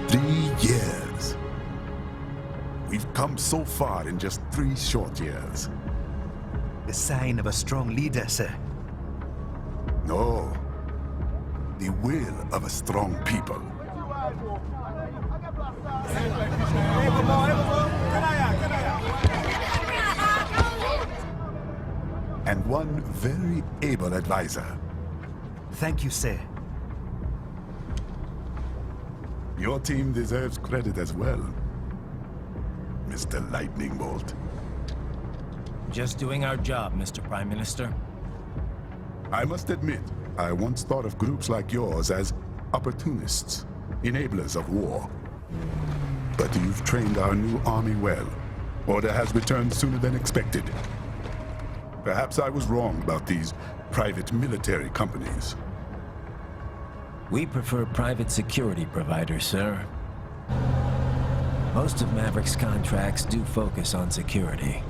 3 years. We've come so far in just 3 short years. The sign of a strong leader, sir. No. The will of a strong people. And one very able advisor. Thank you, sir. Your team deserves credit as well, Mr. Lightning Bolt. Just doing our job, Mr. Prime Minister. I must admit, I once thought of groups like yours as opportunists, enablers of war. But you've trained our new army well. Order has returned sooner than expected. Perhaps I was wrong about these private military companies. We prefer private security providers, sir. Most of Maverick's contracts do focus on security.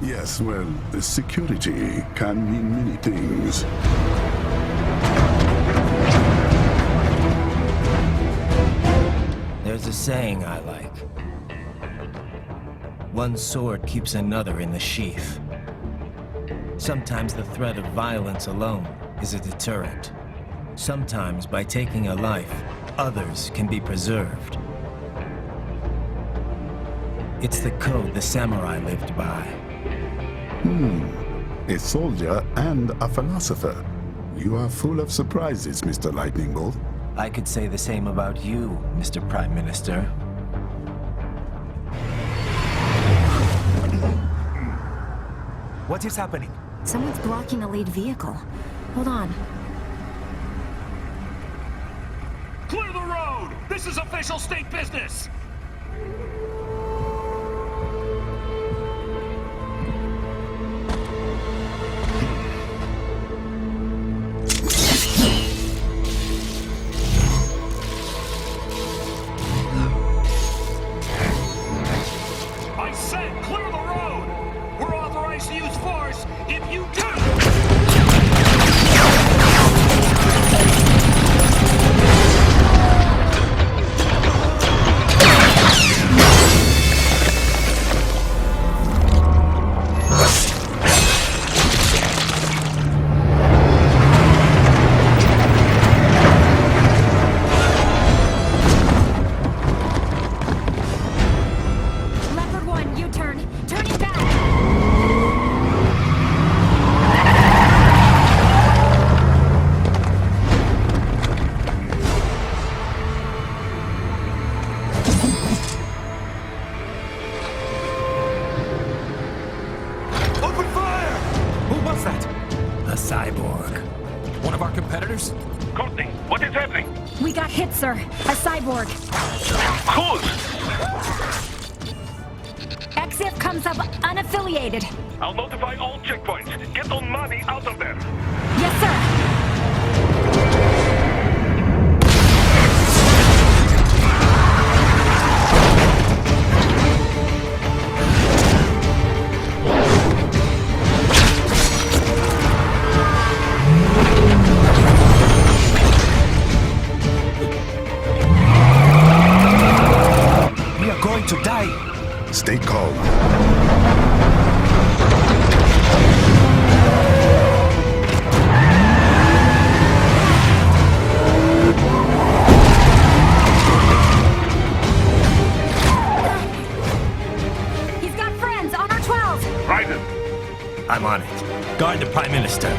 Yes, well, security can mean many things. There's a saying I like. One sword keeps another in the sheath. Sometimes the threat of violence alone is a deterrent. Sometimes by taking a life, others can be preserved. It's the code the samurai lived by. A soldier and a philosopher. You are full of surprises, Mr. Lightning Bolt. I could say the same about you, Mr. Prime Minister. What is happening? Someone's blocking a lead vehicle. Hold on. Clear the road! This is official state business! I said clear the road! We're authorized to use force if you do! Leopard 1, U-turn. Turning back. Open fire! Who was that? A cyborg. One of our competitors? Courtney, what is happening? We got hit, sir. A cyborg. Whose? EXIF comes up unaffiliated. I'll notify all checkpoints. Get on money out of there. Yes, sir. We are going to die. Stay calm. He's got friends on our 12. Raiden, I'm on it. Guard the Prime Minister.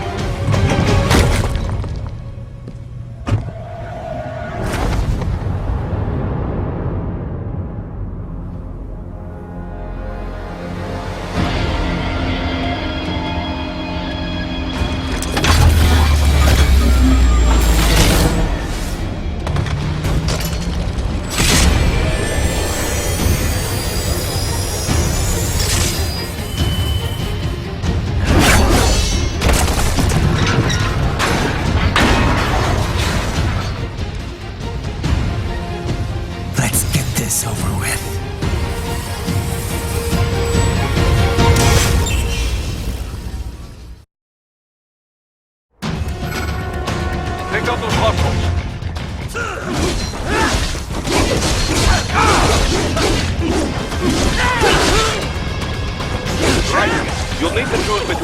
Let's get this over with. pick up those hostiles.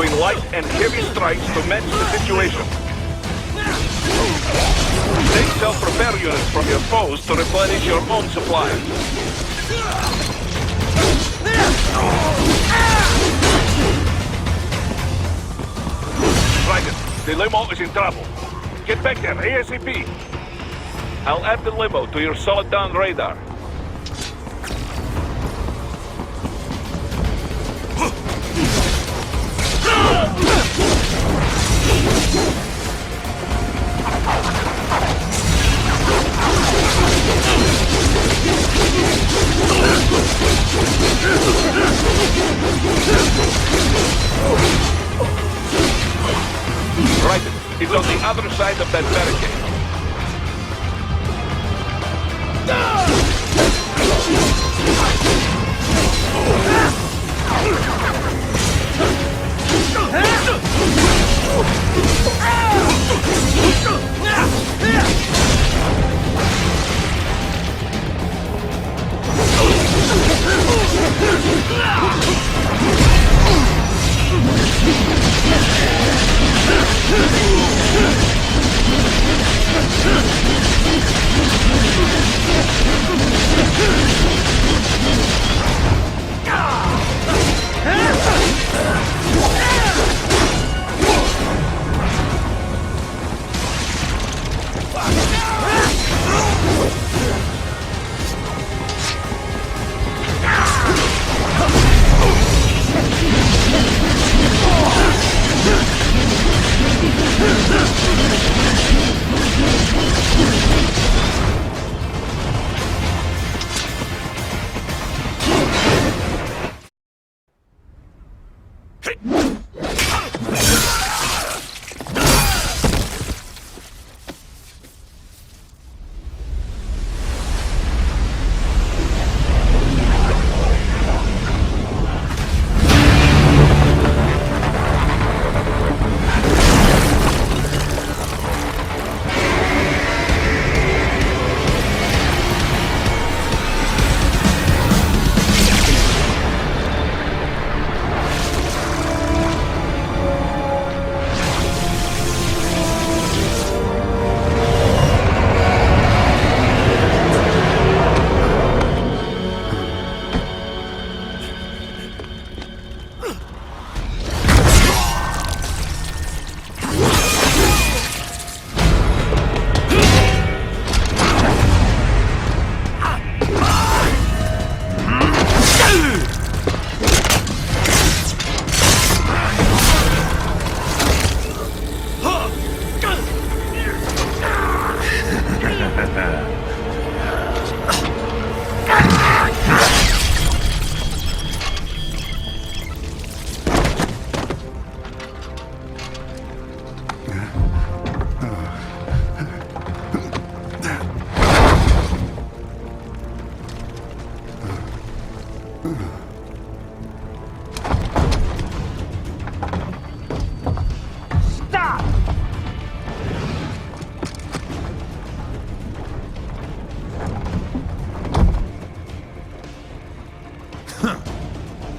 between light and heavy strikes to match the situation. Take self-repair units from your foes to replenish your own supply. Dragon, the limo is in trouble. Get back there, ASAP. I'll add the limo to your solid down radar. Right, it's on the other side of that barricade.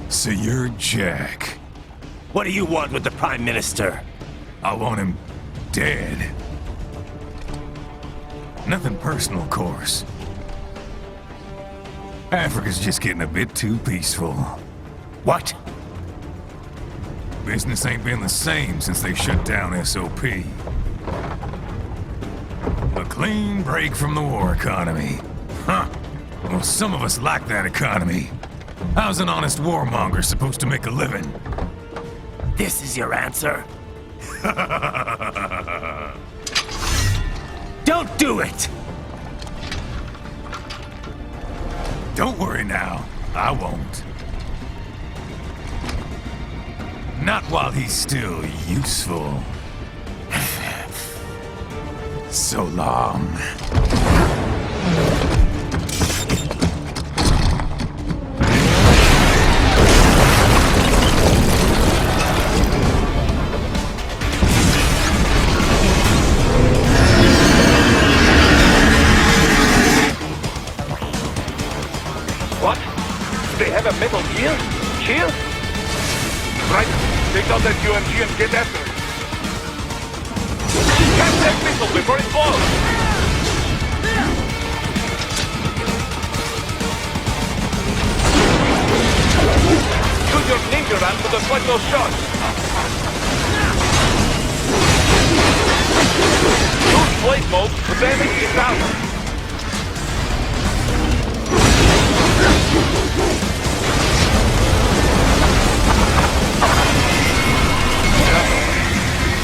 So you're Jack. What do you want with the Prime Minister? I want him dead. Nothing personal, of course. Africa's just getting a bit too peaceful. What? Business ain't been the same since they shut down SOP. A clean break from the war economy. Huh. Well, some of us like that economy. How's an honest warmonger supposed to make a living? This is your answer? Don't do it! Don't worry now. I won't. Not while he's still useful. So long. What? They have a Metal Gear? Here? Right. Take out that UMG and get after it. Catch that missile before it blows! Use your ninja ram to deflect those shots! Use blade mode to damage the tower!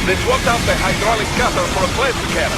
They swapped out the hydraulic cutter for a plasma cannon.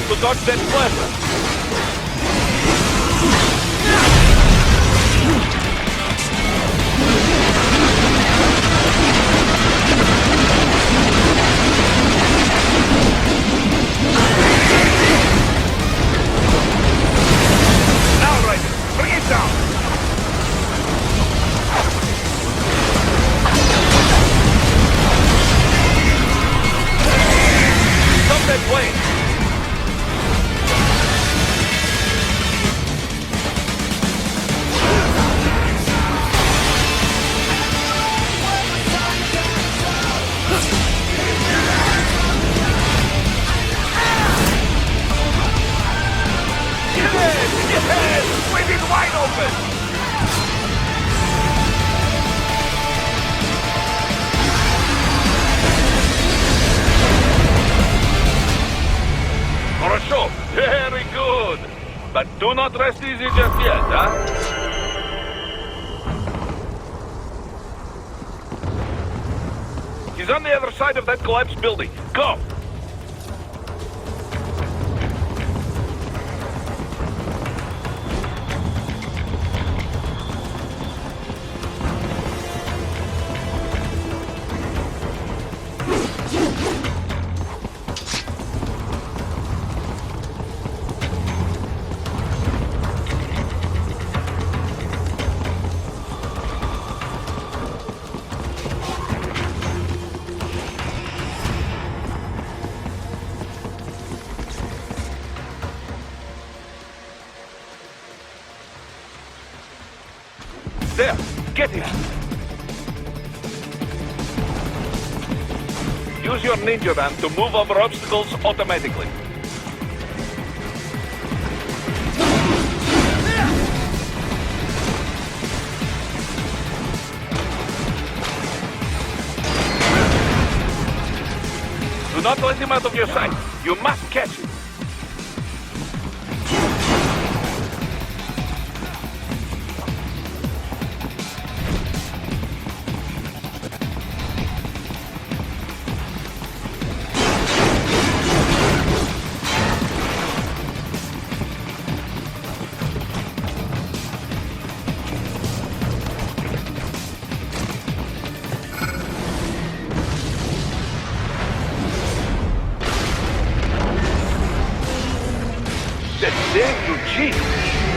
To dodge that plasma. Now, Raiden, bring it down. Stop that plane. Wide open! Хорошо, very good. But do not rest easy just yet, huh? He's on the other side of that collapsed building. Go! There! Get him! Use your ninja ram to move over obstacles automatically. not let him out of your sight. You must catch him. Damn you, Chief!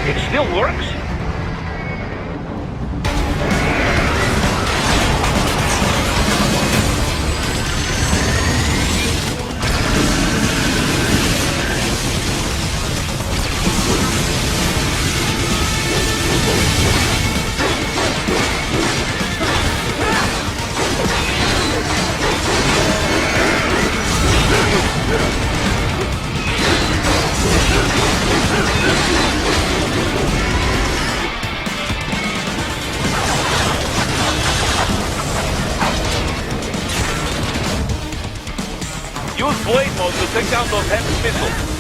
It still works? Use blade mode to take down those heavy missiles.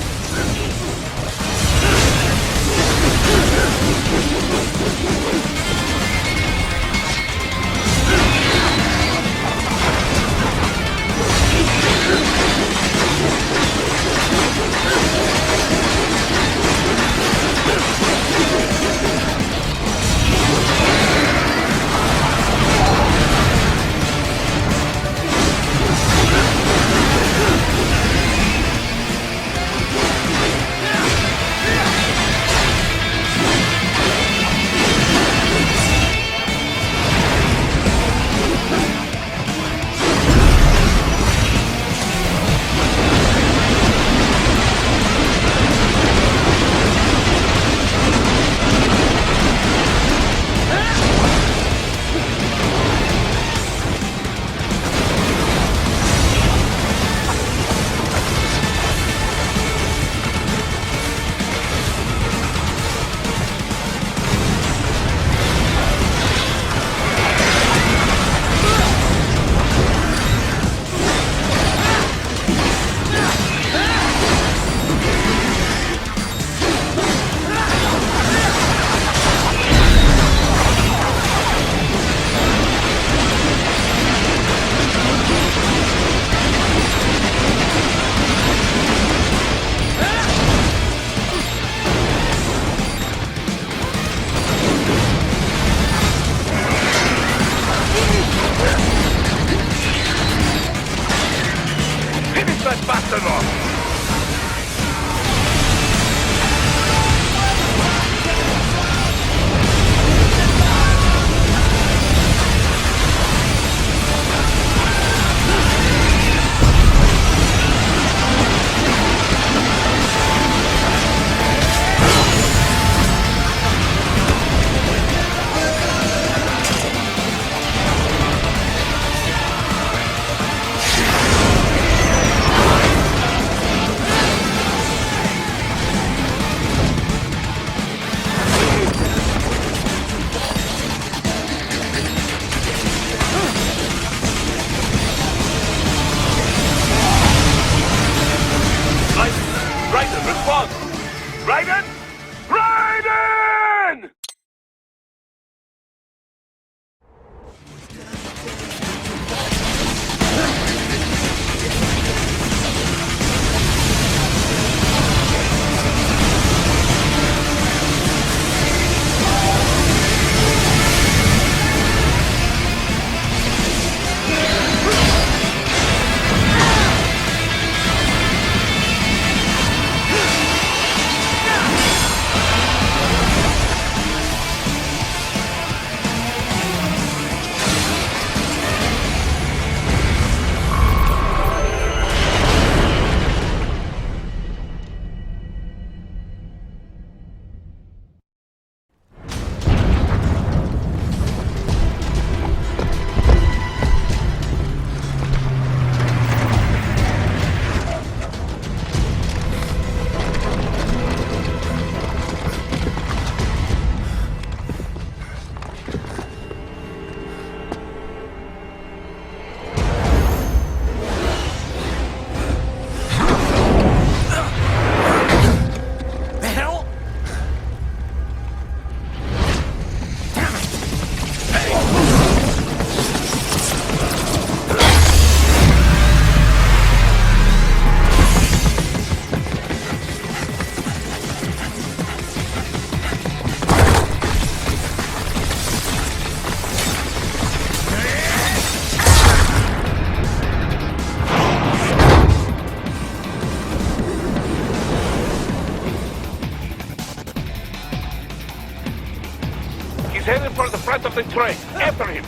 for the front of the train. After him.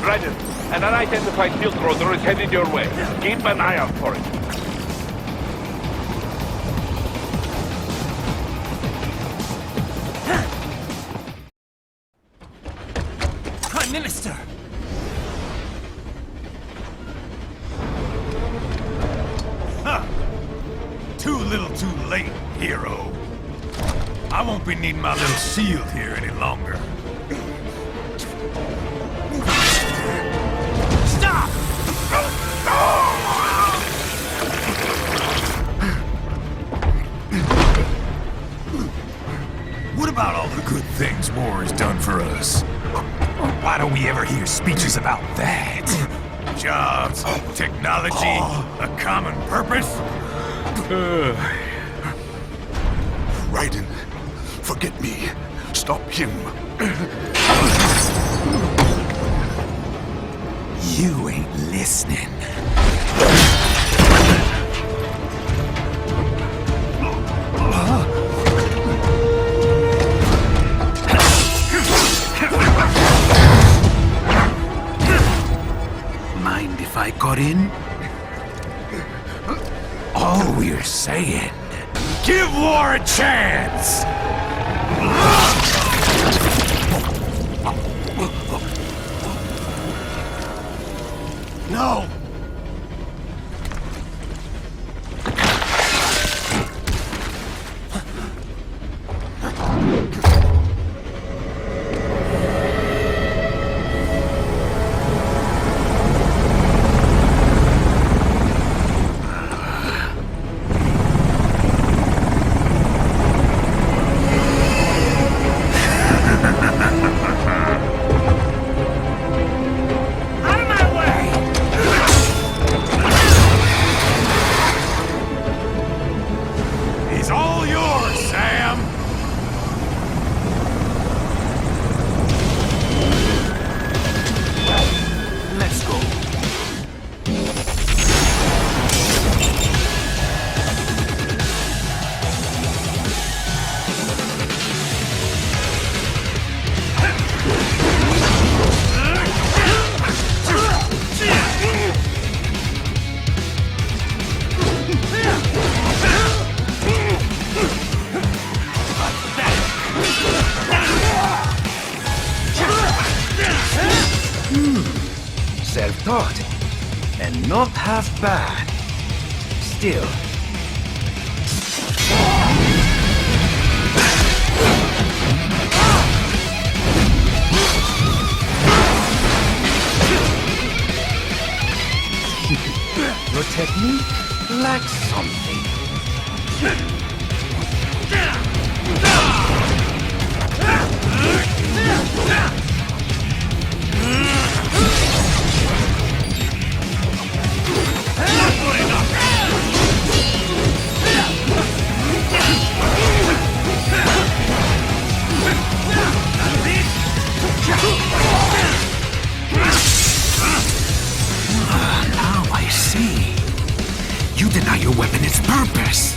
Ryder, an unidentified field roader is headed your way. Keep an eye out for it. Prime Minister! Too little too late, hero. I won't be needing my little shield here any longer. Stop! What about all the good things war has done for us? Why don't we ever hear speeches about that? Jobs, technology, a common purpose? Raiden, forget me. Stop him. You ain't listening. Mind if I got in? All we're saying, give war a chance! No! Self-taught, and not half bad. Still. Your technique lacks something. Now I see. You deny your weapon its purpose.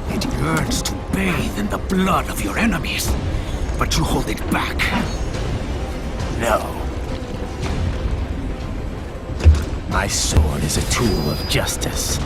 It yearns to bathe in the blood of your enemies, but you hold it back. No. My sword is a tool of justice.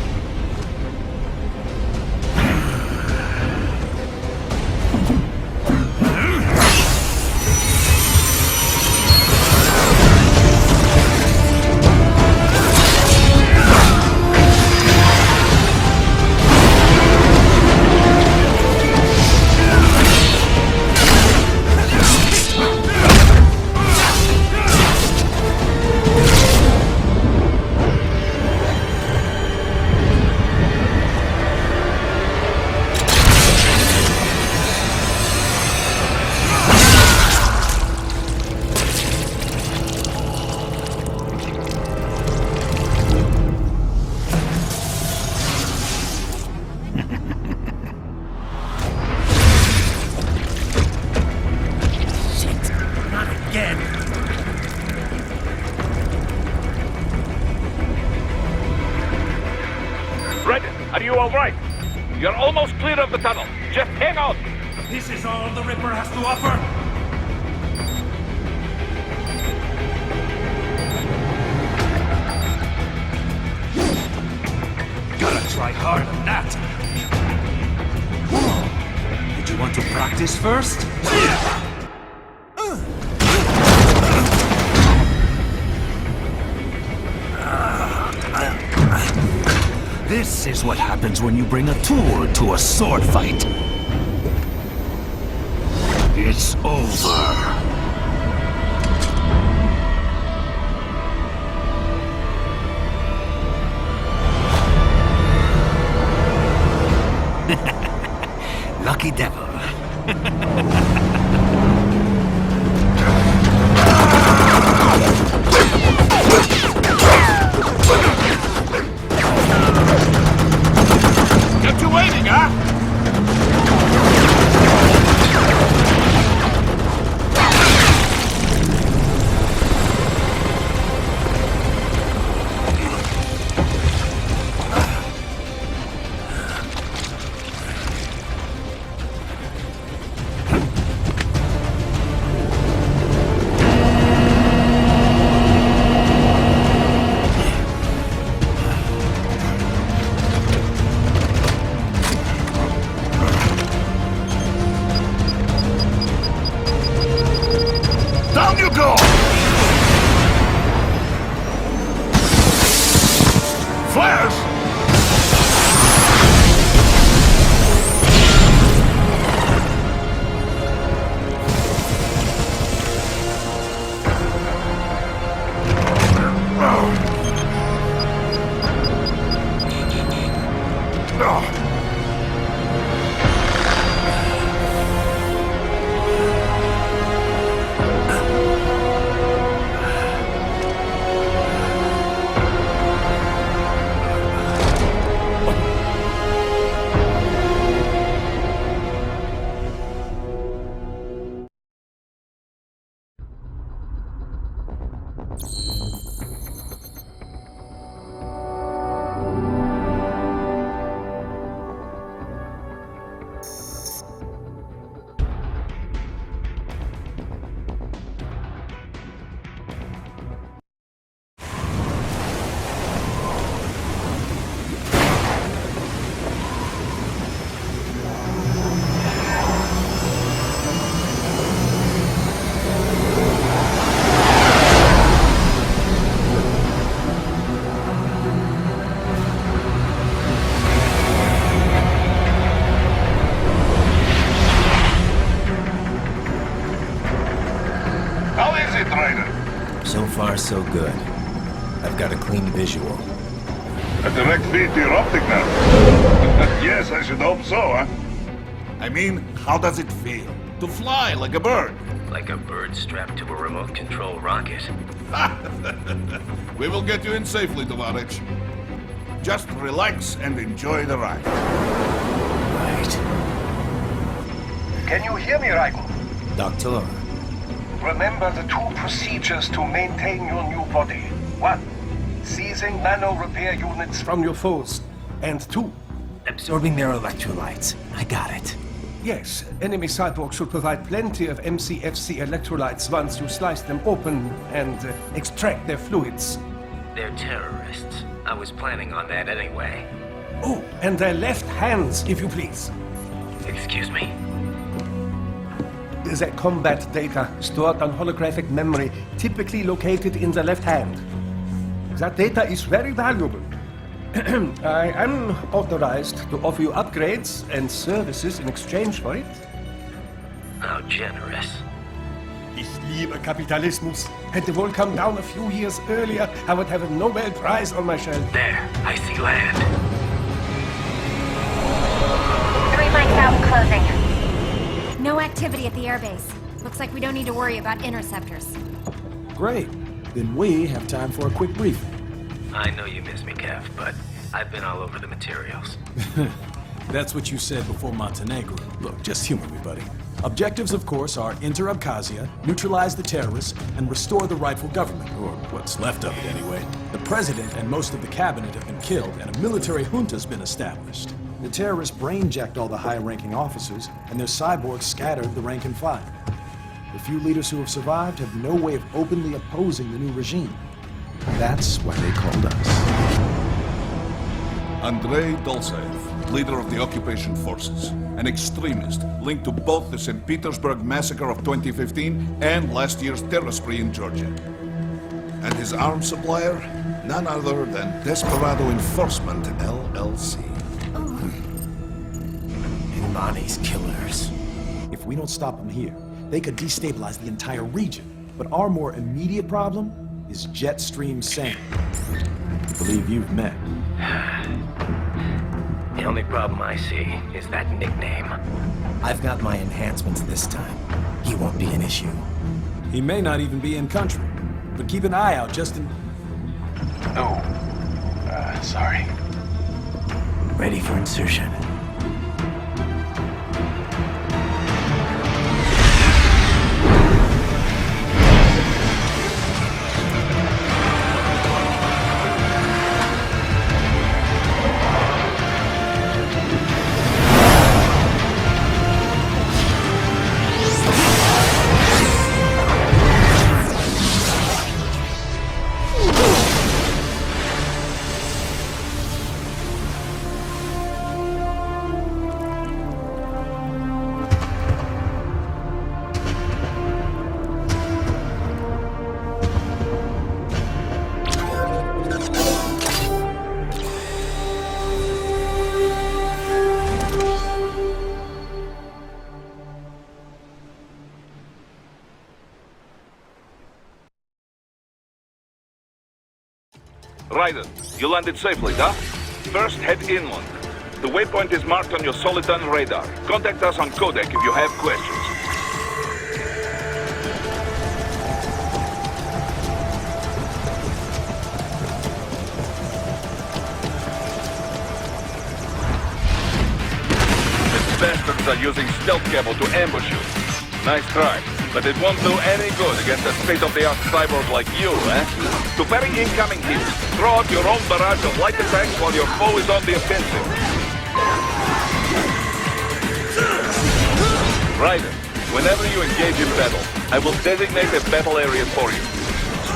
Are you all right? You're almost clear of the tunnel. Just hang on. This is all the Ripper has to offer. Gotta try harder than that. Did you want to practice first? This is what happens when you bring a tool to a sword fight. It's over. Lucky devil. Get you waiting, huh? Down you go! Flash! How is it, Ryder? So far, so good. I've got a clean visual. A direct feed to your optic now. Yes, I should hope so, huh? I mean, how does it feel? To fly like a bird? Like a bird strapped to a remote control rocket. We will get you in safely, Tovarich. Just relax and enjoy the ride. Right. Can you hear me, Raiko? Doctor. Remember the two procedures to maintain your new body. 1. Seizing nano repair units from your foes. And 2. Absorbing their electrolytes. I got it. Yes, enemy cyborgs should provide plenty of MCFC electrolytes once you slice them open and extract their fluids. They're terrorists. I was planning on that anyway. Oh, and their left hands, if you please. Excuse me? The combat data stored on holographic memory, typically located in the left hand. That data is very valuable. I am authorized to offer you upgrades and services in exchange for it. How generous. Ich liebe Kapitalismus. Had the world come down a few years earlier, I would have a Nobel Prize on my shelf. There, I see land. 3 mics out, closing. No activity at the airbase. Looks like we don't need to worry about interceptors. Great. Then we have time for a quick briefing. I know you miss me, Kev, but I've been all over the materials. That's what you said before Montenegro. Look, just humor me, buddy. Objectives, of course, are enter Abkhazia, neutralize the terrorists, and restore the rightful government, or what's left of it anyway. The president and most of the cabinet have been killed, and a military junta's been established. The terrorists brain-jacked all the high-ranking officers, and their cyborgs scattered the rank and file. The few leaders who have survived have no way of openly opposing the new regime. That's why they called us. Andrei Dolzaev, leader of the occupation forces, an extremist linked to both the St. Petersburg massacre of 2015 and last year's terror spree in Georgia. And his arms supplier, none other than Desperado Enforcement, LLC. Bonnie's killers. If we don't stop them here, they could destabilize the entire region. But our more immediate problem is Jetstream Sam. I believe you've met. The only problem I see is that nickname. I've got my enhancements this time. He won't be an issue. He may not even be in country, but keep an eye out just in... Oh. Sorry. Ready for insertion. Ryder, you landed safely, huh? First, head inland. The waypoint is marked on your Soliton radar. Contact us on codec if you have questions. These bastards are using stealth cable to ambush you. Nice try, but it won't do any good against a state-of-the-art cyborg like you, eh? To parry incoming hits, throw out your own barrage of light attacks while your foe is on the offensive. Ryder, whenever you engage in battle, I will designate a battle area for you.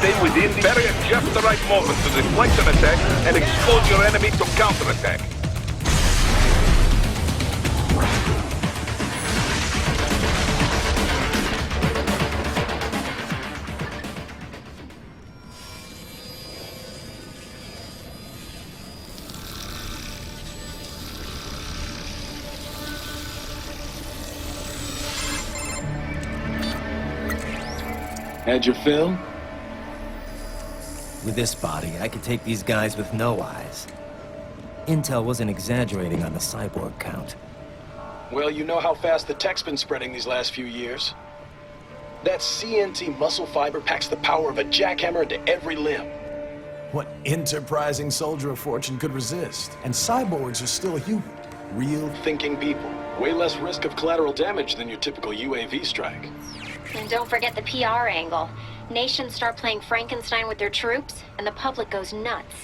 Stay within the area at just the right moment to deflect an attack and expose your enemy to counterattack. Had your fill? With this body, I could take these guys with no eyes. Intel wasn't exaggerating on the cyborg count. Well, you know how fast the tech's been spreading these last few years. That CNT muscle fiber packs the power of a jackhammer into every limb. What enterprising soldier of fortune could resist? And cyborgs are still human. Real thinking people. Way less risk of collateral damage than your typical UAV strike. And don't forget the PR angle. Nations start playing Frankenstein with their troops, and the public goes nuts.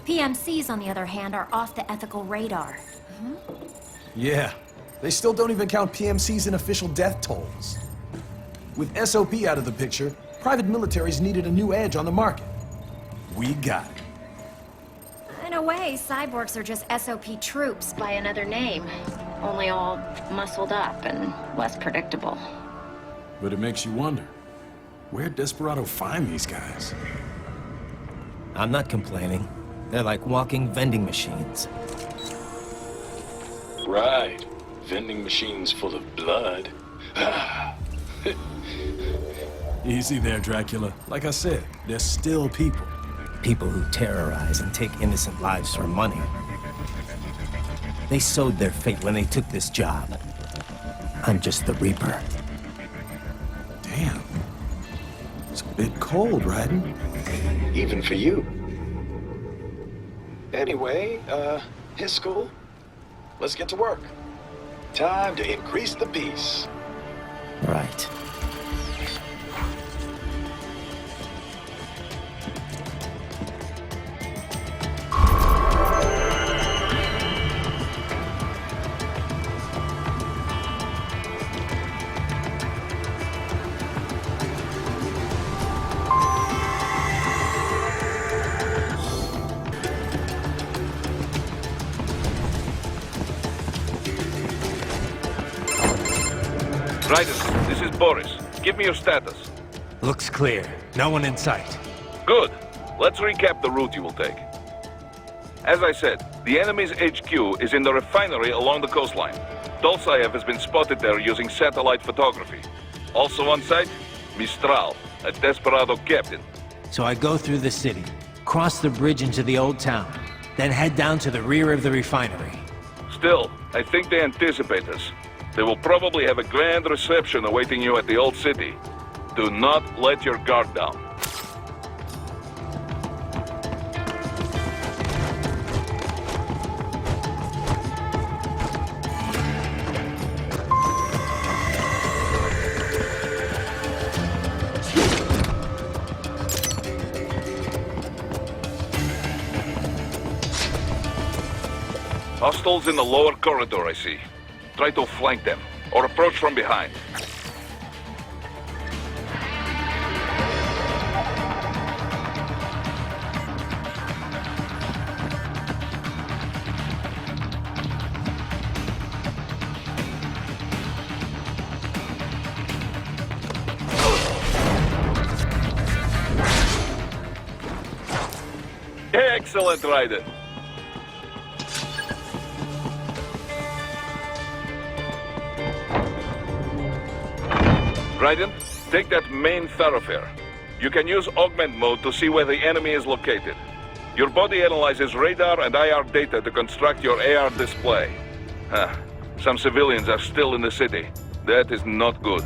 PMCs, on the other hand, are off the ethical radar. Yeah, they still don't even count PMCs in official death tolls. With SOP out of the picture, private militaries needed a new edge on the market. We got it. In a way, cyborgs are just SOP troops by another name. Only all muscled up and less predictable. But it makes you wonder, where'd Desperado find these guys? I'm not complaining. They're like walking vending machines. Right. Vending machines full of blood. Easy there, Dracula. Like I said, they're still people. People who terrorize and take innocent lives for money. They sowed their fate when they took this job. I'm just the Reaper. Damn. It's a bit cold, Raiden. Even for you. Anyway, his school. Let's get to work. Time to increase the peace. Right. Raiden, this is Boris. Give me your status. Looks clear. No one in sight. Good. Let's recap the route you will take. As I said, the enemy's HQ is in the refinery along the coastline. Dolzaev has been spotted there using satellite photography. Also on site, Mistral, a desperado captain. So I go through the city, cross the bridge into the old town, then head down to the rear of the refinery. Still, I think they anticipate us. They will probably have a grand reception awaiting you at the old city. Do not let your guard down. Hostiles in the lower corridor, I see. Try to flank them, or approach from behind. Excellent, Raiden. Raiden, take that main thoroughfare. You can use augment mode to see where the enemy is located. Your body analyzes radar and IR data to construct your AR display. Some civilians are still in the city. That is not good.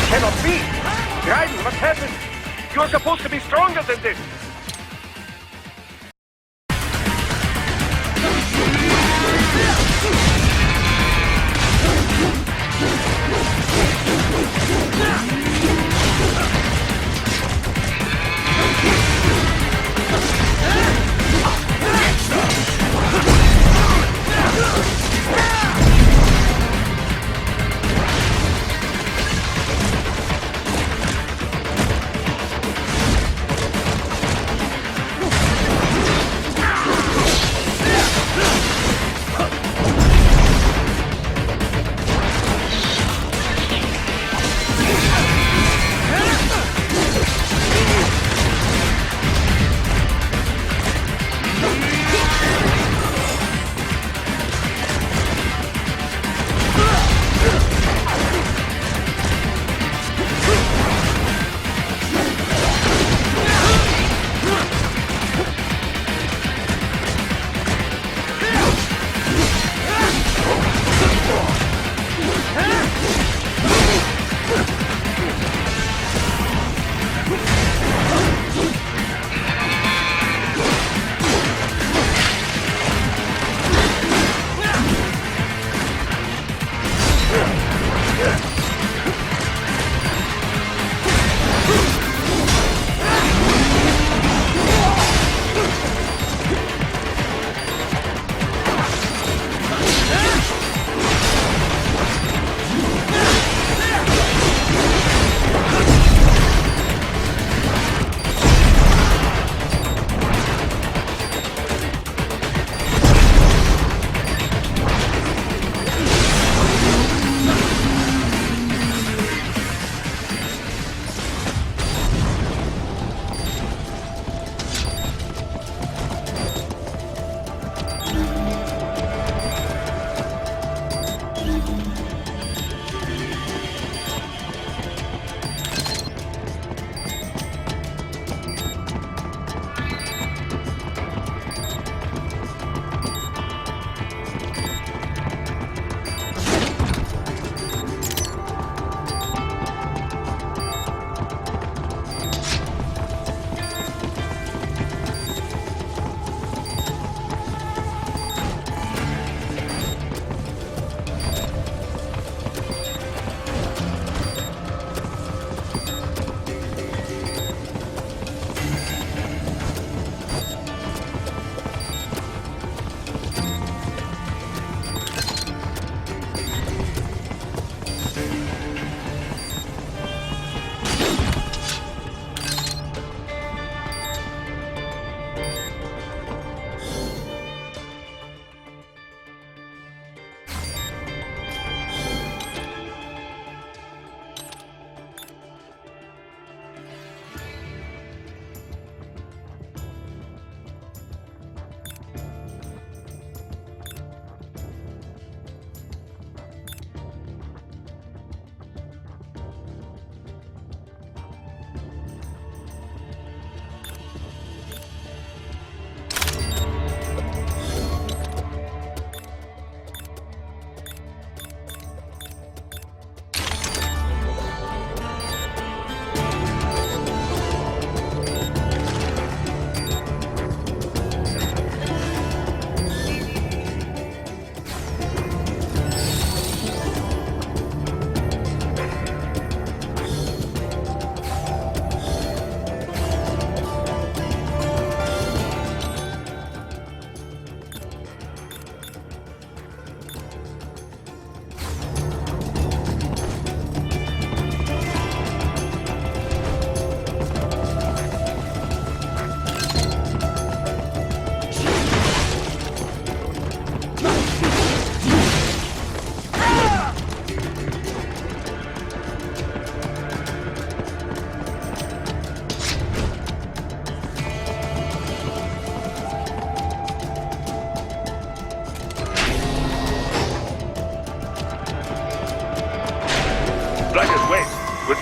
Cannot be! Raiden, what happened? You're supposed to be stronger than this!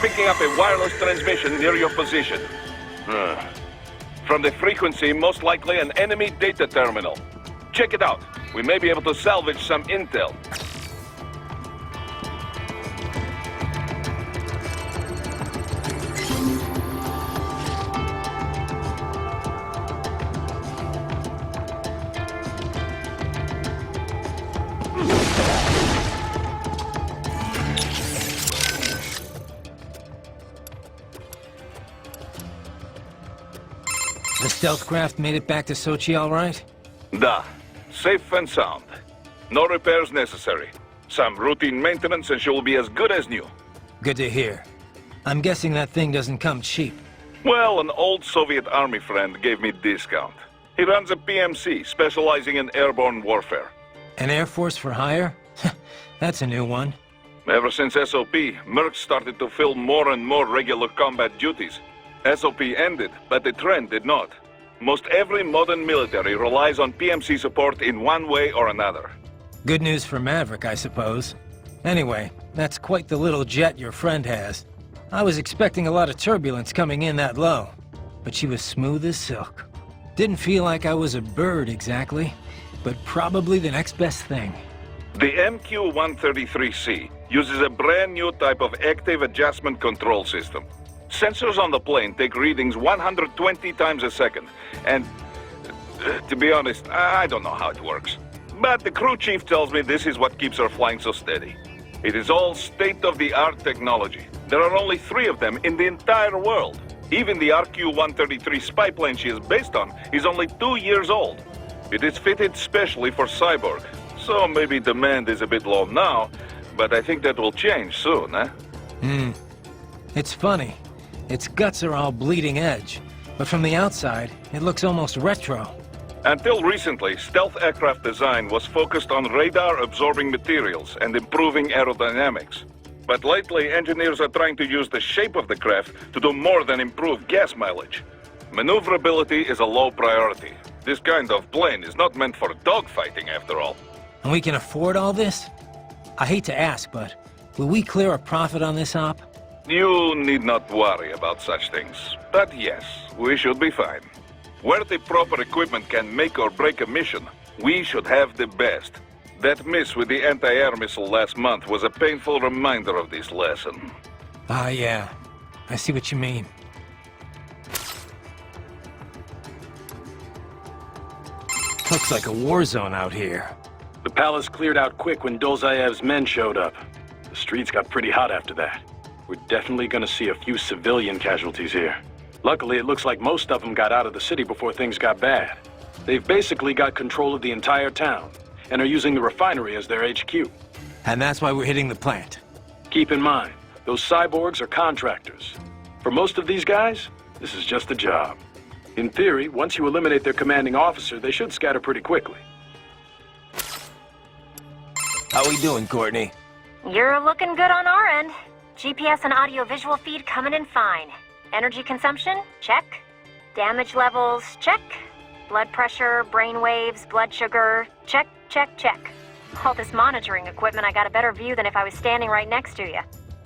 picking up a wireless transmission near your position. From the frequency, most likely an enemy data terminal. Check it out. We may be able to salvage some intel. The stealth craft made it back to Sochi all right? Da. Safe and sound. No repairs necessary. Some routine maintenance and she will be as good as new. Good to hear. I'm guessing that thing doesn't come cheap. Well, an old Soviet army friend gave me discount. He runs a PMC specializing in airborne warfare. An Air Force for hire? That's a new one. Ever since SOP, Merc started to fill more and more regular combat duties. SOP ended, but the trend did not. Most every modern military relies on PMC support in one way or another. Good news for Maverick, I suppose. Anyway, that's quite the little jet your friend has. I was expecting a lot of turbulence coming in that low, but she was smooth as silk. Didn't feel like I was a bird exactly, but probably the next best thing. The MQ-133C uses a brand new type of active adjustment control system. Sensors on the plane take readings 120 times a second, and to be honest, I don't know how it works. But the crew chief tells me this is what keeps her flying so steady. It is all state-of-the-art technology. There are only 3 of them in the entire world. Even the RQ-133 spy plane she is based on is only 2 years old. It is fitted specially for Cyborg, so maybe demand is a bit low now, but I think that will change soon, eh? It's funny. Its guts are all bleeding edge, but from the outside, it looks almost retro. Until recently, stealth aircraft design was focused on radar-absorbing materials and improving aerodynamics. But lately, engineers are trying to use the shape of the craft to do more than improve gas mileage. Maneuverability is a low priority. This kind of plane is not meant for dogfighting, after all. And we can afford all this? I hate to ask, but will we clear a profit on this op? You need not worry about such things. But yes, we should be fine. Where the proper equipment can make or break a mission, we should have the best. That miss with the anti-air missile last month was a painful reminder of this lesson. Ah, yeah. I see what you mean. Looks like a war zone out here. The palace cleared out quick when Dolzaev's men showed up. The streets got pretty hot after that. We're definitely gonna see a few civilian casualties here. Luckily, it looks like most of them got out of the city before things got bad. They've basically got control of the entire town, and are using the refinery as their HQ. And that's why we're hitting the plant. Keep in mind, those cyborgs are contractors. For most of these guys, this is just a job. In theory, once you eliminate their commanding officer, they should scatter pretty quickly. How we doing, Courtney? You're looking good on our end. GPS and audio-visual feed coming in fine. Energy consumption? Check. Damage levels? Check. Blood pressure, brain waves, blood sugar? Check, check, check. All this monitoring equipment, I got a better view than if I was standing right next to you.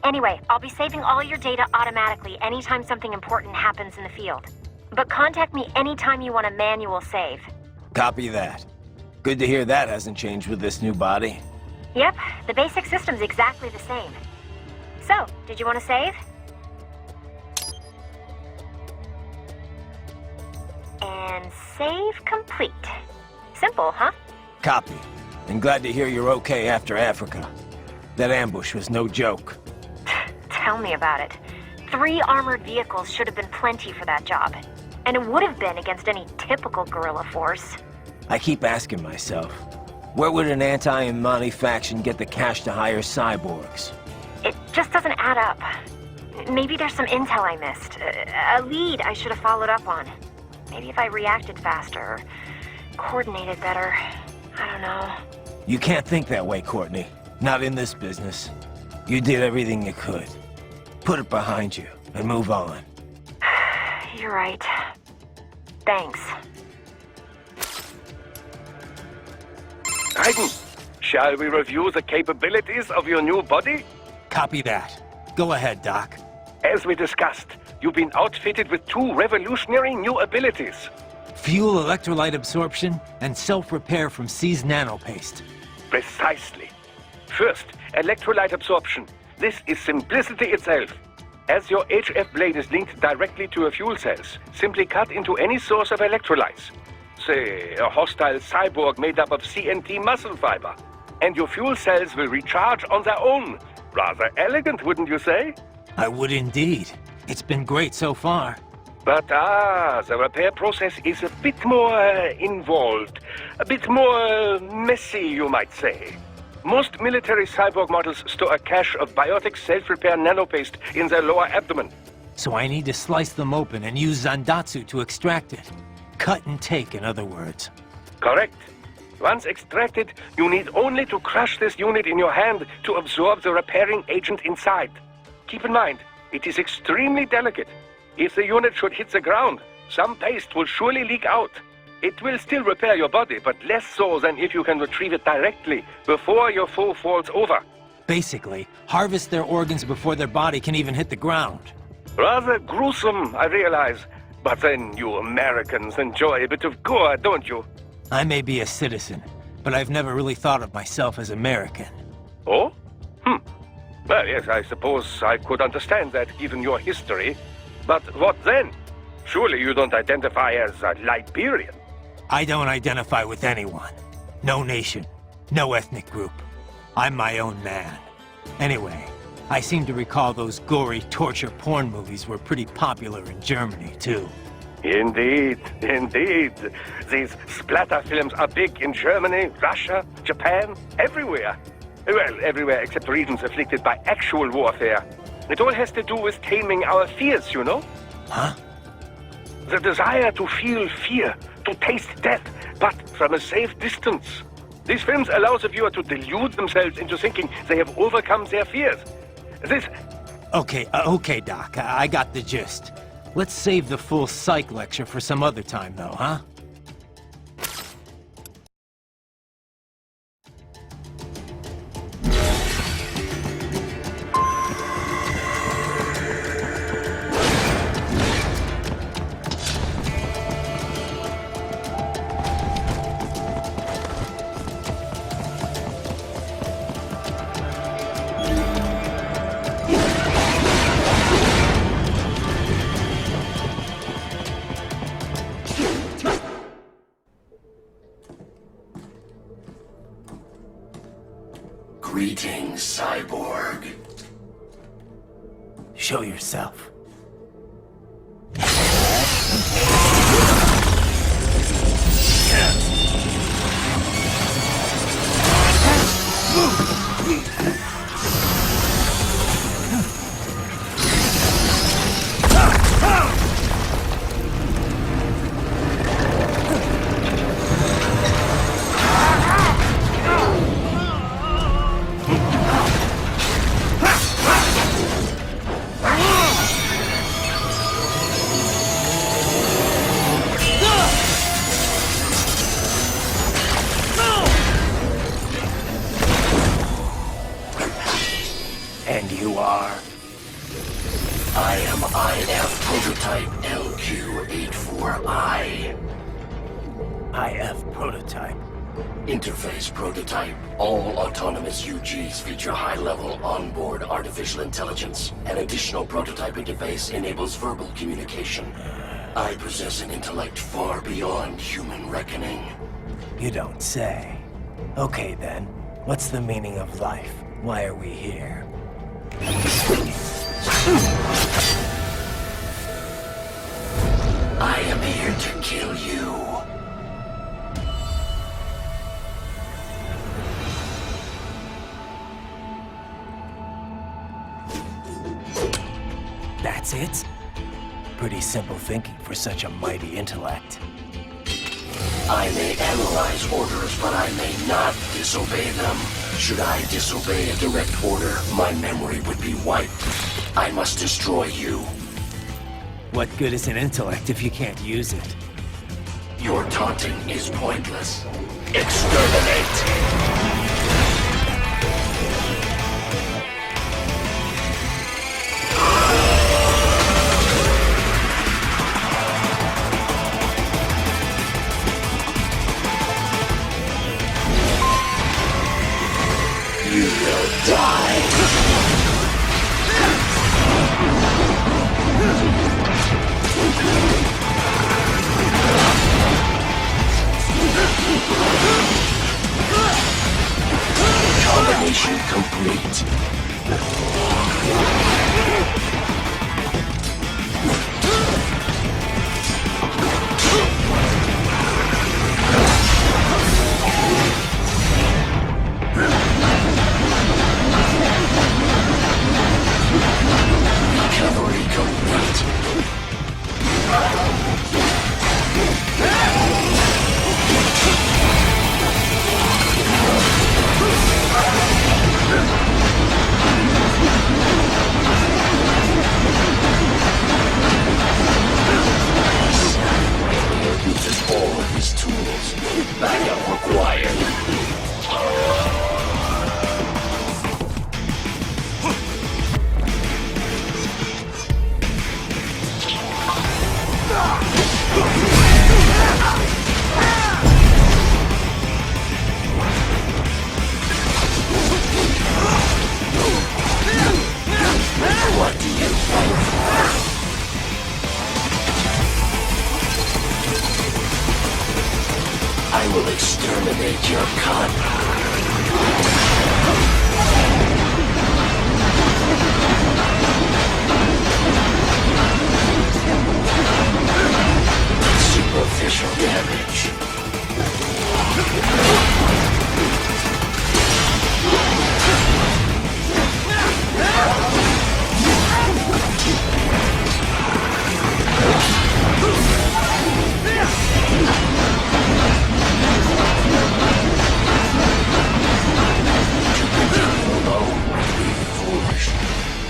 Anyway, I'll be saving all your data automatically anytime something important happens in the field. But contact me anytime you want a manual save. Copy that. Good to hear that hasn't changed with this new body. Yep, the basic system's exactly the same. So, did you want to save? And save complete. Simple, huh? Copy. And glad to hear you're okay after Africa. That ambush was no joke. Tell me about it. 3 armored vehicles should have been plenty for that job. And it would have been against any typical guerrilla force. I keep asking myself, where would an anti-Imani faction get the cash to hire cyborgs? It just doesn't add up. Maybe there's some intel I missed. A lead I should have followed up on. Maybe if I reacted faster, or coordinated better. I don't know. You can't think that way, Courtney. Not in this business. You did everything you could. Put it behind you and move on. You're right. Thanks. Raiden, shall we review the capabilities of your new body? Copy that. Go ahead, Doc. As we discussed, you've been outfitted with 2 revolutionary new abilities. Fuel electrolyte absorption and self-repair from C's nanopaste. Precisely. First, electrolyte absorption. This is simplicity itself. As your HF blade is linked directly to your fuel cells, simply cut into any source of electrolytes. Say, a hostile cyborg made up of CNT muscle fiber. And your fuel cells will recharge on their own. Rather elegant, wouldn't you say? I would indeed. It's been great so far. But the repair process is a bit more involved. A bit more messy, you might say. Most military cyborg models store a cache of biotic self-repair nanopaste in their lower abdomen. So I need to slice them open and use Zandatsu to extract it. Cut and take, in other words. Correct. Once extracted, you need only to crush this unit in your hand to absorb the repairing agent inside. Keep in mind, it is extremely delicate. If the unit should hit the ground, some paste will surely leak out. It will still repair your body, but less so than if you can retrieve it directly before your foe falls over. Basically, harvest their organs before their body can even hit the ground. Rather gruesome, I realize. But then you Americans enjoy a bit of gore, don't you? I may be a citizen, but I've never really thought of myself as American. Oh? Well, yes, I suppose I could understand that given your history. But what then? Surely you don't identify as a Liberian. I don't identify with anyone. No nation. No ethnic group. I'm my own man. Anyway, I seem to recall those gory torture porn movies were pretty popular in Germany, too. Indeed, indeed. These splatter films are big in Germany, Russia, Japan, everywhere. Well, everywhere except regions afflicted by actual warfare. It all has to do with taming our fears, you know? Huh? The desire to feel fear, to taste death, but from a safe distance. These films allow the viewer to delude themselves into thinking they have overcome their fears. This... Okay, Doc. I got the gist. Let's save the full psych lecture for some other time, though, huh? Greetings, cyborg. Show yourself. And you are? I am IF Prototype LQ84I. IF Prototype. Interface Prototype. All autonomous UGs feature high-level onboard artificial intelligence. An additional prototype interface enables verbal communication. I possess an intellect far beyond human reckoning. You don't say. Okay then, what's the meaning of life? Why are we here? I am here to kill you. That's it? Pretty simple thinking for such a mighty intellect. I may analyze orders, but I may not disobey them. Should I disobey a direct order, my memory would be wiped. I must destroy you. What good is an intellect if you can't use it? Your taunting is pointless. Exterminate! will die! Combination complete. Recovery complete. Uses all of his tools. Backup required. What do you think? I will exterminate your Superficial damage.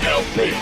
Help me.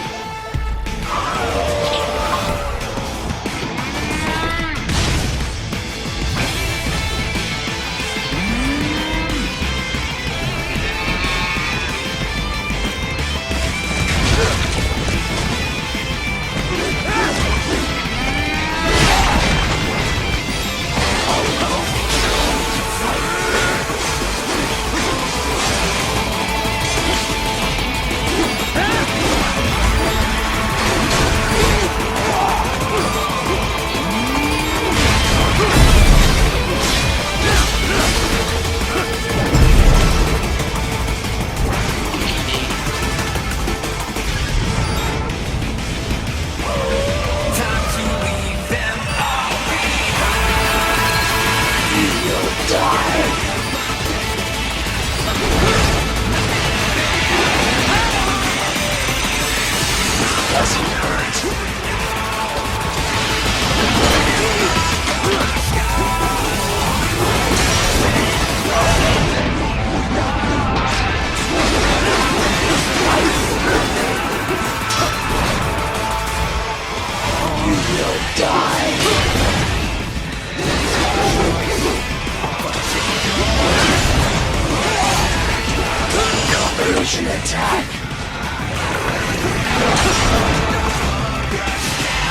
Attack.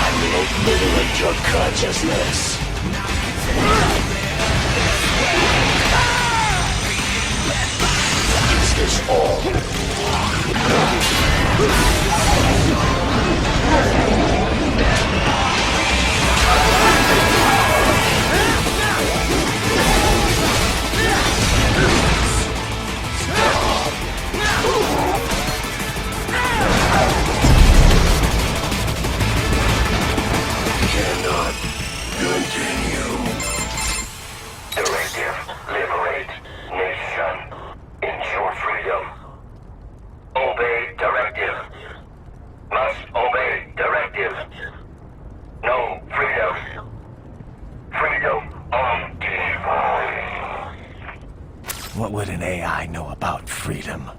I will obliterate your consciousness. Is this all? Cannot continue. Directive, liberate nation. Ensure freedom. Obey directive. Must obey directive. No freedom. Freedom on device. What would an AI know about freedom?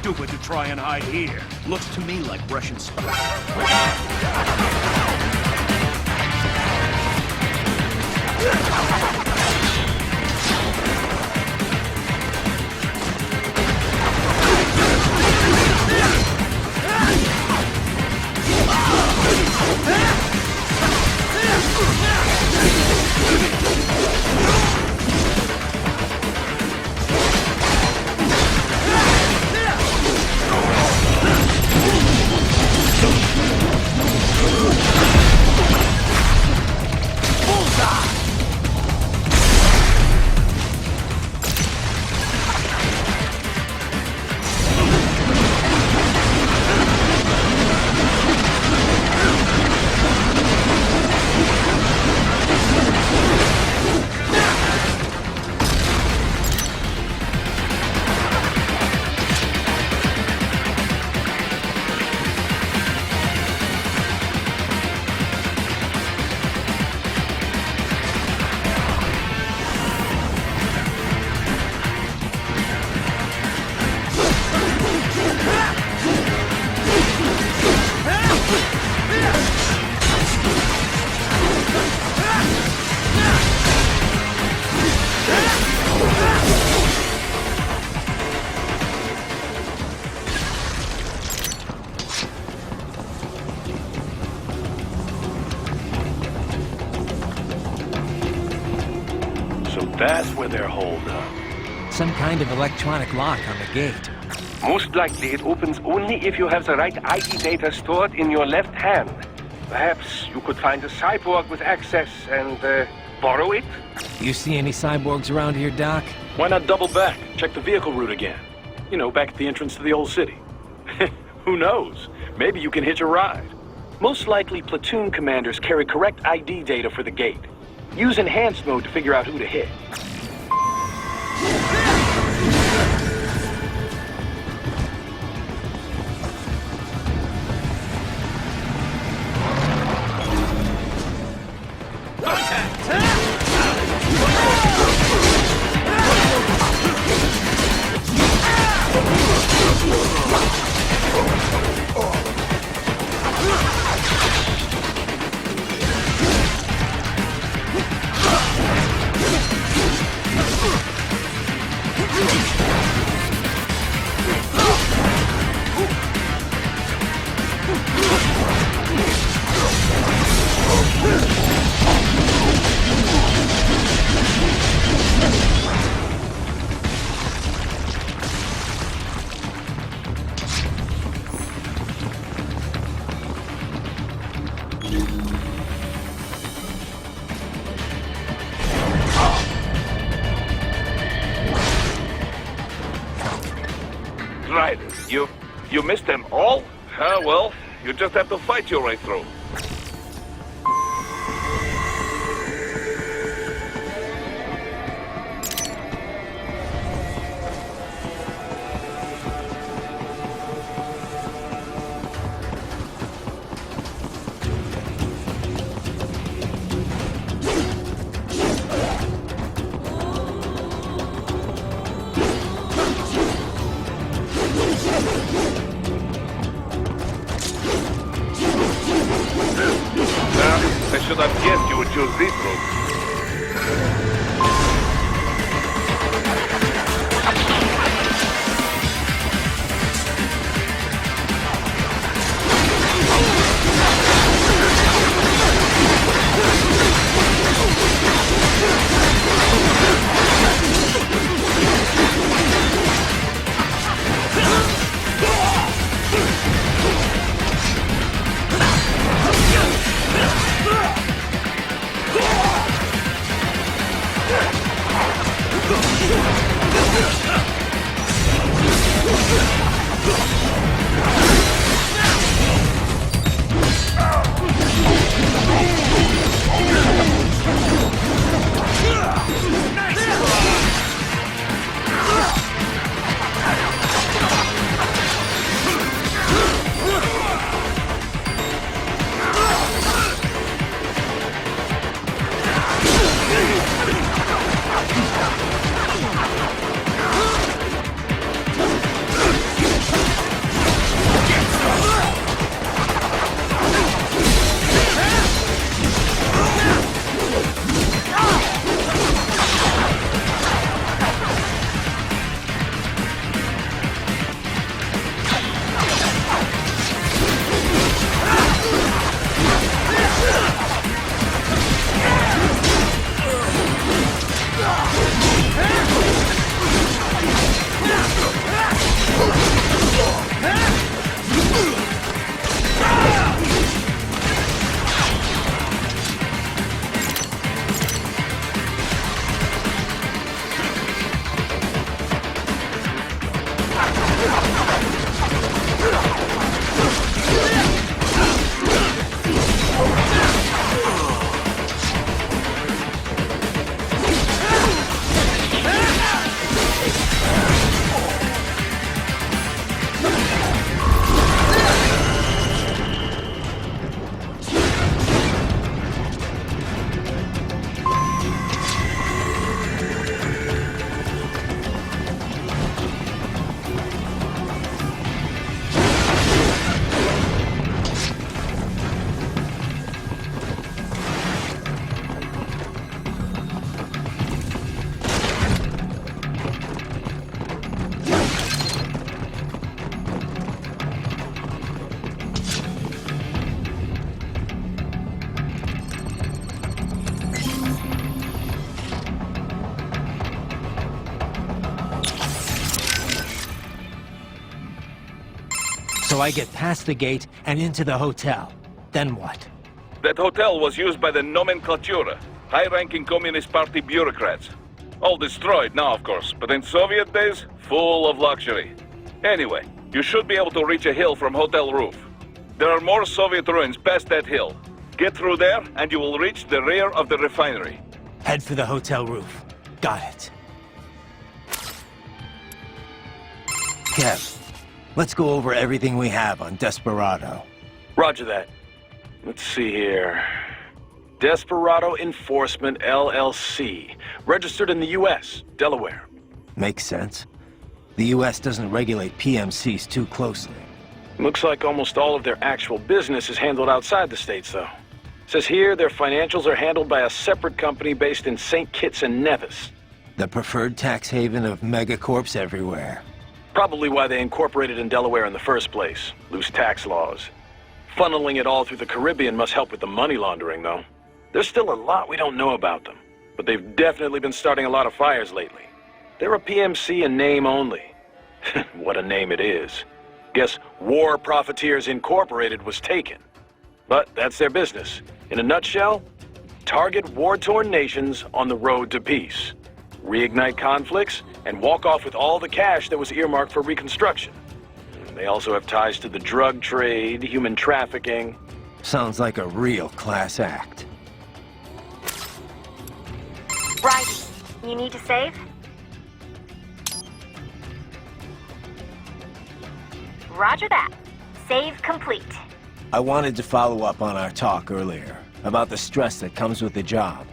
stupid to try and hide here. Looks to me like Russian spies. That's where they're holed up. Some kind of electronic lock on the gate. Most likely it opens only if you have the right ID data stored in your left hand. Perhaps you could find a cyborg with access and borrow it? You see any cyborgs around here, Doc? Why not double back? Check the vehicle route again. You know, back at the entrance to the old city. Who knows? Maybe you can hitch a ride. Most likely, platoon commanders carry correct ID data for the gate. Use enhanced mode to figure out who to hit. Right. You missed them all? Well, you just have to fight your way through. I should have guessed you would choose this route. So I get past the gate and into the hotel. Then what? That hotel was used by the nomenclatura, high-ranking Communist Party bureaucrats. All destroyed now, of course, but in Soviet days, full of luxury. Anyway, you should be able to reach a hill from hotel roof. There are more Soviet ruins past that hill. Get through there, and you will reach the rear of the refinery. Head for the hotel roof. Got it. Kev, let's go over everything we have on Desperado. Roger that. Let's see here. Desperado Enforcement, LLC. Registered in the U.S., Delaware. Makes sense. The U.S. doesn't regulate PMCs too closely. Looks like almost all of their actual business is handled outside the States, though. Says here their financials are handled by a separate company based in St. Kitts and Nevis. The preferred tax haven of megacorps everywhere. Probably why they incorporated in Delaware in the first place. Loose tax laws. Funneling it all through the Caribbean must help with the money laundering, though. There's still a lot we don't know about them, but they've definitely been starting a lot of fires lately. They're a PMC in name only. What a name it is. Guess War Profiteers Incorporated was taken. But that's their business. In a nutshell, target war-torn nations on the road to peace. Reignite conflicts, and walk off with all the cash that was earmarked for reconstruction. They also have ties to the drug trade, human trafficking. Sounds like a real class act. Right. You need to save? Roger that. Save complete. I wanted to follow up on our talk earlier about the stress that comes with the job.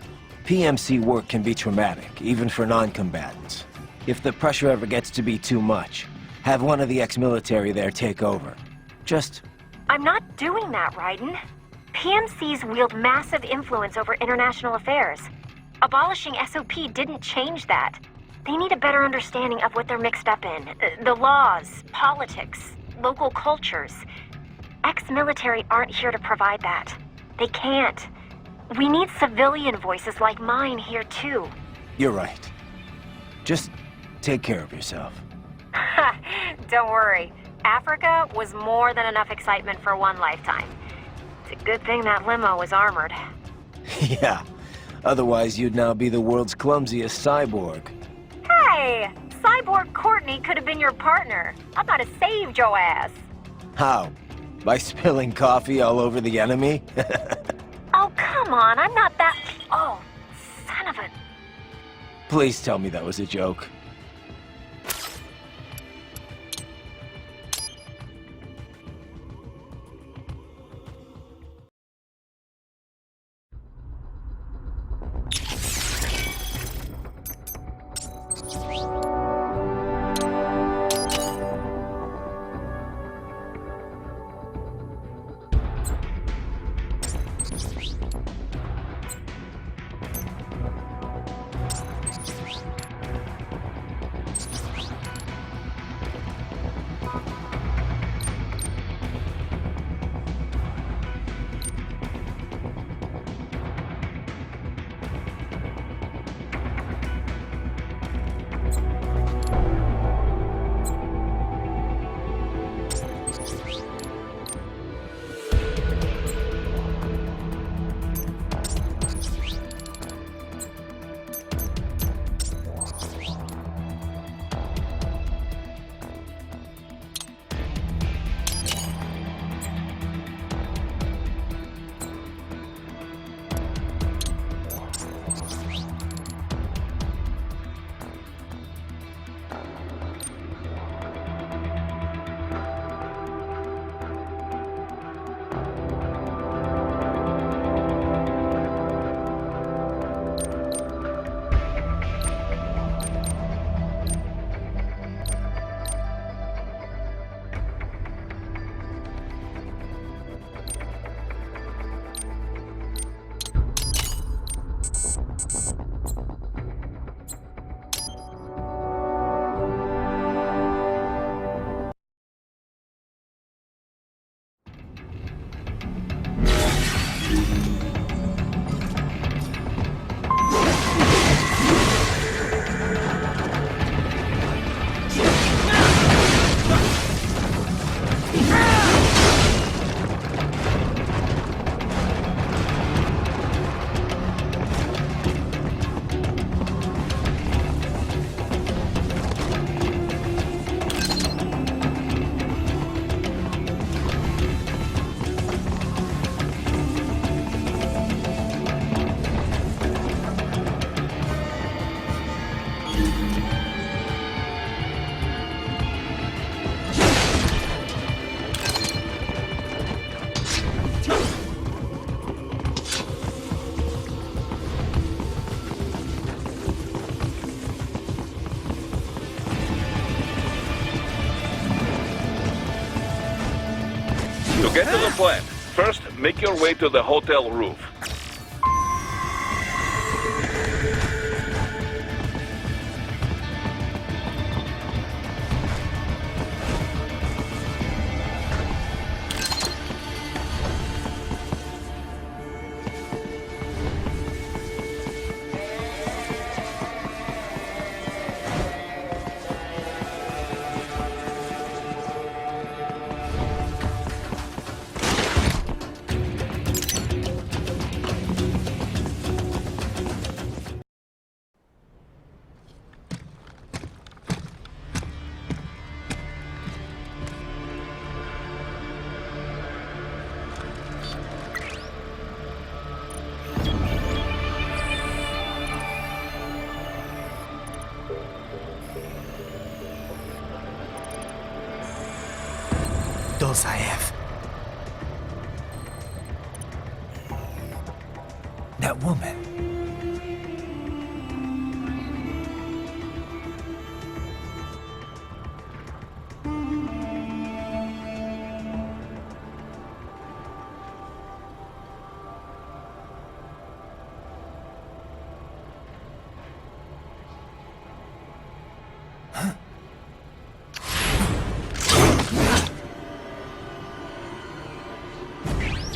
PMC work can be traumatic, even for non-combatants. If the pressure ever gets to be too much, have one of the ex-military there take over. Just... I'm not doing that, Raiden. PMCs wield massive influence over international affairs. Abolishing SOP didn't change that. They need a better understanding of what they're mixed up in. The laws, politics, local cultures. Ex-military aren't here to provide that. They can't. We need civilian voices like mine here, too. You're right. Just take care of yourself. Don't worry. Africa was more than enough excitement for one lifetime. It's a good thing that limo was armored. Yeah. Otherwise, you'd now be the world's clumsiest cyborg. Hey! Cyborg Courtney could have been your partner. I thought have saved your ass. How? By spilling coffee all over the enemy? Oh, come on. I'm not that... Oh, son of a... Please tell me that was a joke. To get to the plant, first make your way to the hotel roof. Dozaev. That woman.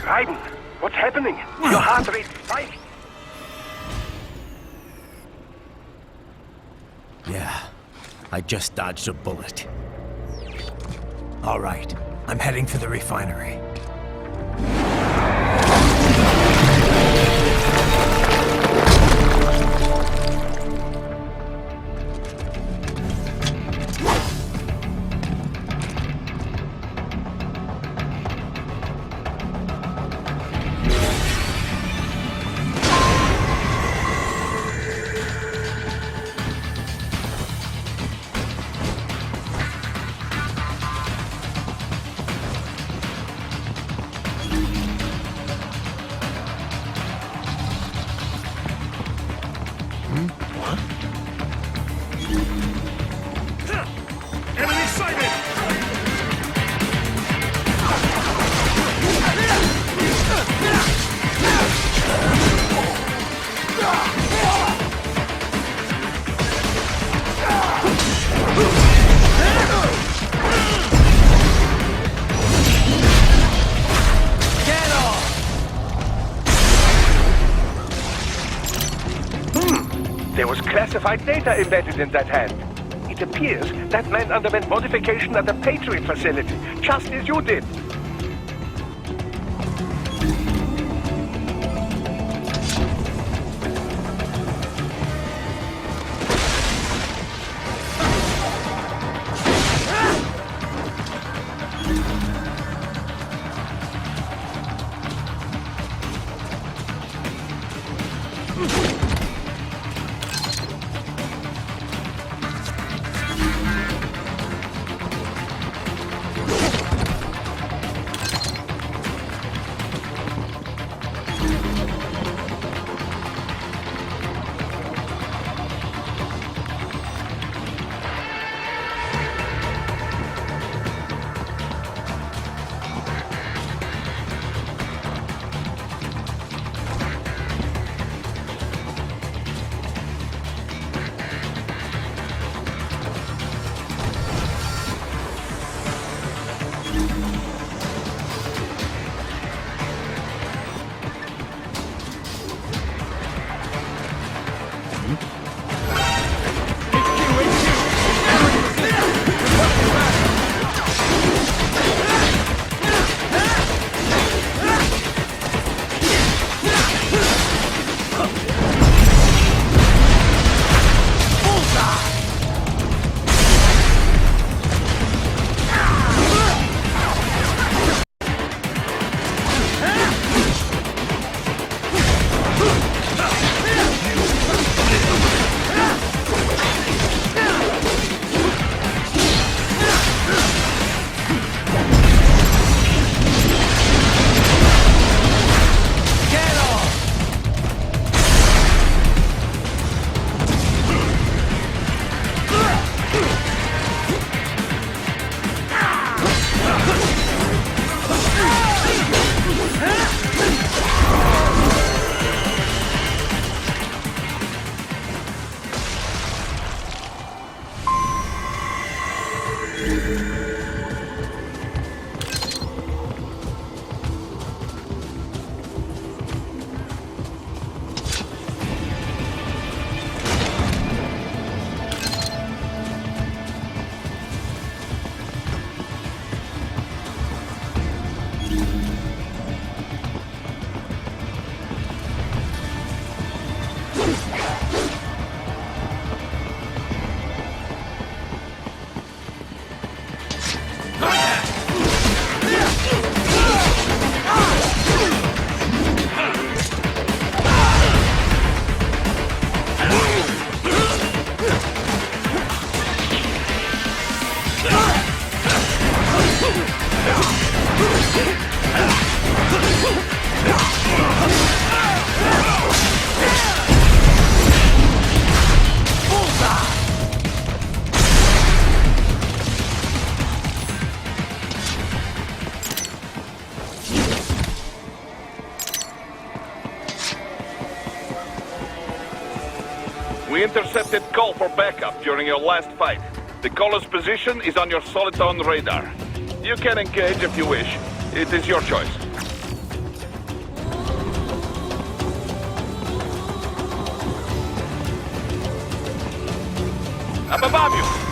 Raiden, what's happening? Your heart rate spiked. Yeah, I just dodged a bullet. All right, I'm heading for the refinery. Enemy sighted! There was classified data embedded in that hand. It appears that man underwent modification at the Patriot facility, just as you did. We intercepted call for backup during your last fight. The caller's position is on your Soliton radar. You can engage if you wish. It is your choice. Up above you!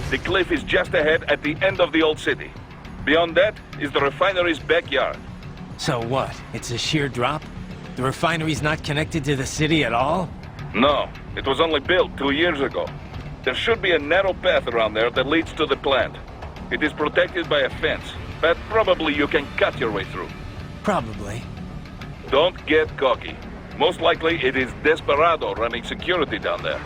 The cliff is just ahead at the end of the old city. Beyond that is the refinery's backyard. So what? It's a sheer drop? The refinery's not connected to the city at all? No, it was only built 2 years ago. There should be a narrow path around there that leads to the plant. It is protected by a fence, but probably you can cut your way through. Probably. Don't get cocky. Most likely it is Desperado running security down there.